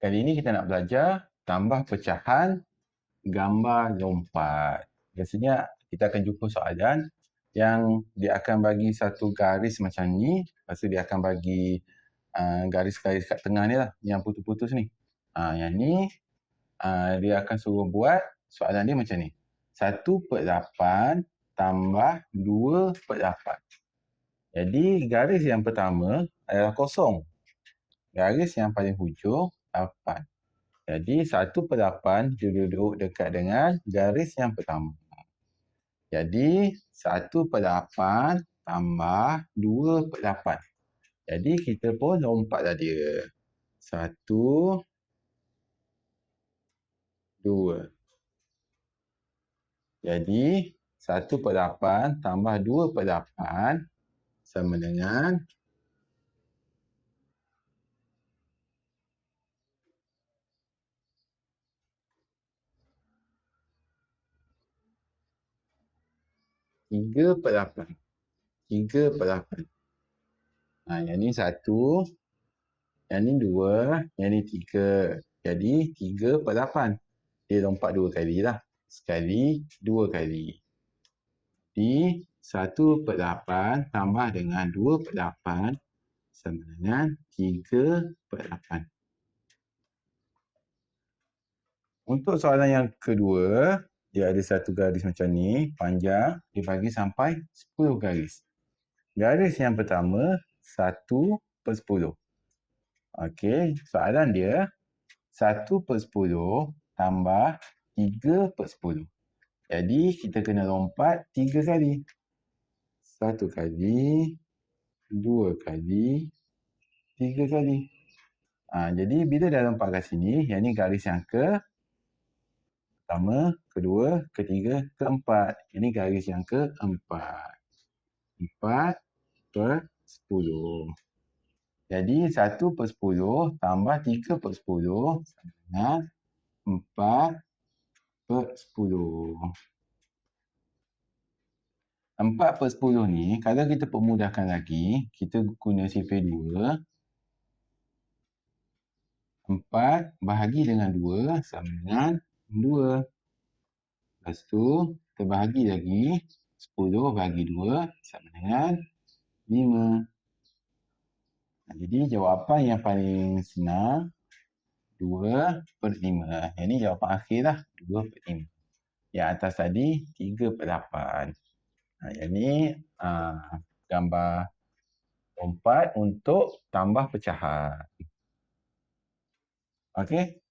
Kali ini kita nak belajar tambah pecahan gambar lompat. Biasanya kita akan jumpa soalan yang dia akan bagi satu garis macam ni, lepas tu dia akan bagi garis-garis kat tengah ni lah, yang putus-putus ni. Yang ni dia akan suruh buat soalan dia macam ni. 1/8 tambah 2/8. Jadi garis yang pertama adalah kosong. Garis yang paling hujung 8. Jadi 1/8 duduk dekat dengan garis yang pertama. Jadi 1/8 tambah 2/8. Jadi kita pun lompatlah dia. 1, 2. Jadi 1/8 tambah 2/8 sama dengan 3/8. 3/8. Yang ni 1, yang ni 2, yang ni 3. Jadi 3/8. Dia lompat 2 kali lah. Sekali, 2 kali. Jadi 1/8 tambah dengan 2/8 sama dengan 3/8. Untuk soalan yang kedua, dia ada satu garis macam ni, panjang, dia bagi sampai 10 garis. Garis yang pertama 1/10. Okey, soalan dia 1/10 tambah 3/10. Jadi kita kena lompat 3 kali. 1 kali, 2 kali, 3 kali. Jadi bila dah lompat kat sini, yang ni garis yang pertama, kedua, ketiga, keempat. Ini garis yang keempat. 4/10. Jadi 1/10 tambah 3/10 sama dengan 4/10. 4/10 ni, kalau kita permudahkan lagi, kita guna sifar 2. 4 bahagi dengan 2 sama dengan 2. Lepas tu, kita bahagi lagi. 10 bahagi 2 sama dengan 5. Jadi jawapan yang paling senang 2/5. Yang ni jawapan akhir lah, 2/5. Yang atas tadi 3/8. Yang ni gambar lompat untuk tambah pecahan. Okey.